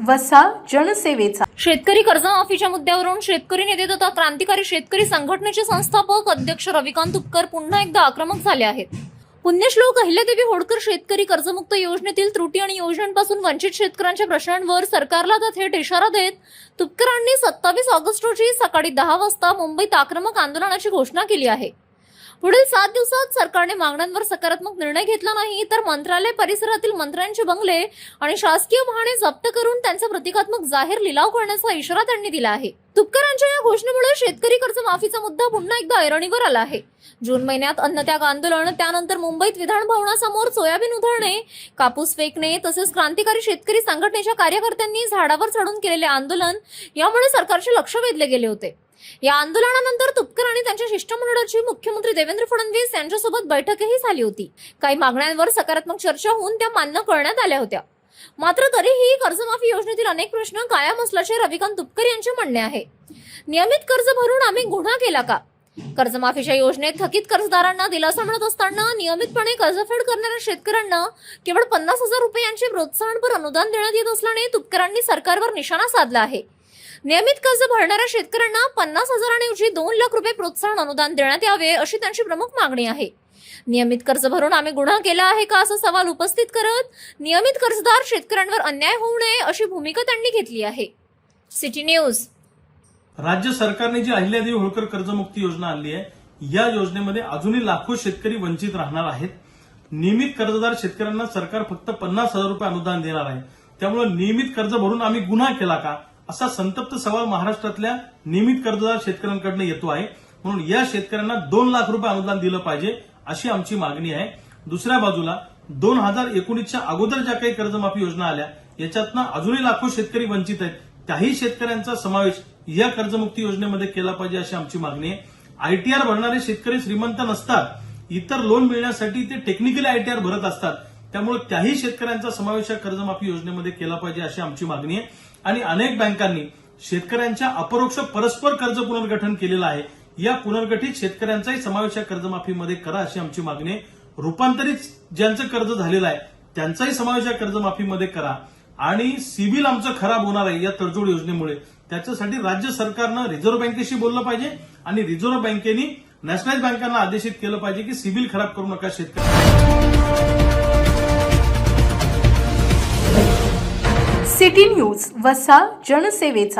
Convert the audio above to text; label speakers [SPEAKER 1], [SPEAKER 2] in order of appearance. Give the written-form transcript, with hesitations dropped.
[SPEAKER 1] वसा जनसेवेचा.
[SPEAKER 2] शेतकरी कर्जमाफीच्या मुद्द्यावरून शेतकरी नेते तथा क्रांतिकारी शेतकरी संघटनेचे संस्थापक अध्यक्ष रविकांत तुपकर पुन्हा एकदा आक्रमक झाले आहेत. पुण्यश्लोक अहिल्यादेवी होळकर शेतकरी कर्जमुक्त योजनेतील त्रुटी आणि योजनांपासून वंचित शेतकऱ्यांच्या प्रश्नांवर सरकारला आता थेट इशारा देत तुपकरांनी 27 ऑगस्ट रोजी सकाळी 10 वाजता मुंबईत आक्रमक आंदोलनाची घोषणा केली आहे. पुढील 7 दिवसात सरकारने मागण्यांवर सकारात्मक निर्णय घेतला नाही तर मंत्रालय परिसरातील मंत्र्यांचे बंगले आणि शासकीय वाहने जप्त करून त्यांचा प्रतिकात्मक जाहीर लिलाव करण्याचा इशारा त्यांनी दिला आहे. तुपकरांच्या या घोषणेमुळे शेतकरी कर्जमाफीचा मुद्दा पुन्हा एकदा ऐरणीवर आला आहे. जून महिन्यात अन्नत्याग आंदोलन, त्यानंतर मुंबईत विधान भवनासमोर सोयाबीन उधळणे, कापूस फेकणे तसेच क्रांतिकारी शेतकरी संघटनेच्या कार्यकर्त्यांनी झाडावर चढून केलेले आंदोलन यामुळे सरकारचे लक्ष वेधले गेले होते. या आंदोलनानंतर तुपकर आणि त्यांच्या शिष्टमंडळाची मुख्यमंत्री देवेंद्र फडणवीस यांच्यासोबत बैठकही झाली होती. काही मागण्यांवर सकारात्मक चर्चा होऊन त्या मान्य करण्यात आल्या होत्या. मात्र तरीही कर्जमाफी योजनेतील अनेक प्रश्न कायम असल्याचे रविकांत तुपकर यांचे म्हणणे आहे. नियमित कर्ज भरून आम्ही गुन्हा केला का? कर्जमाफीच्या योजनेत थकीत कर्जदारांना दिलासा मिळत असताना नियमितपणे कर्जफेड करणाऱ्या शेतकऱ्यांना केवळ 50,000 रुपयांचे प्रोत्साहनपर अनुदान देण्यात येत असल्याने तुपकरांनी सरकारवर निशाणा साधला आहे. नियमित कर्ज भरणाऱ्या शेतकऱ्यांना 50,000 ऐवजी 2 लाख रुपये प्रोत्साहन अनुदान देण्यात यावे अशी त्यांची प्रमुख मागणी आहे. नियमित कर्ज भरून आम्ही गुन्हा केला आहे का असा सवाल उपस्थित करत नियमित कर्जदार शेतकऱ्यांवर अन्याय होऊ नये अशी भूमिका त्यांनी घेतली आहे. City news.
[SPEAKER 3] राज्य सरकारने जी अहिल्यादेवी होळकर कर्जमुक्ती योजना आणली आहे, या योजनेमध्ये अजूनही लाखो शेतकरी वंचित राहणार आहेत. नियमित कर्जदार शेतकऱ्यांना सरकार फक्त 50,000 रुपये अनुदान देणार आहे. त्यामुळे नियमित कर्ज भरून आम्ही गुन्हा केला का असा संतप्त सवाल महाराष्ट्रातल्या नियमित कर्जदार शेतकऱ्यांकडून येतो आहे. म्हणून या शेतकऱ्यांना 2 लाख रुपये अनुदान दिलं पाहिजे अशी आमची मागणी आहे. दुसऱ्या बाजूला 2019च्या अगोदर ज्या काही कर्जमाफी योजना आल्या याच्यातनं अजूनही लाखो शेतकरी वंचित आहेत. त्याही शेतकऱ्यांचा समावेश या कर्जमुक्ती योजनेमध्ये केला पाहिजे अशी आमची मागणी आहे. आयटीआर भरणारे शेतकरी श्रीमंत नसतात. इतर लोन मिळण्यासाठी ते टेक्निकली आयटीआर भरत असतात. त्यामुळे त्याही शेतकऱ्यांचा समावेश या कर्जमाफी योजनेमध्ये केला पाहिजे अशी आमची मागणी आहे. आणि अनेक बँकांनी शेतकऱ्यांच्या अपरोक्ष परस्पर कर्ज पुनर्गठन केलेलं आहे. या पुनर्गठित शेतकऱ्यांचाही समावेश या कर्जमाफीमध्ये करा अशी आमची मागणी आहे. रूपांतरित ज्यांचं कर्ज झालेलं आहे त्यांचाही समावेश या कर्जमाफीमध्ये करा. आणि सिबिल आमचं खराब होणार आहे या तडजोड योजनेमुळे, त्याच्यासाठी राज्य सरकारनं रिझर्व्ह बँकेशी बोललं पाहिजे आणि रिझर्व्ह बँकेनी नॅशनलाइज बँकांना आदेशित केलं पाहिजे की सिबिल खराब करू नका शेतकरी.
[SPEAKER 1] सिटी न्यूज वसा जनसेवेचा.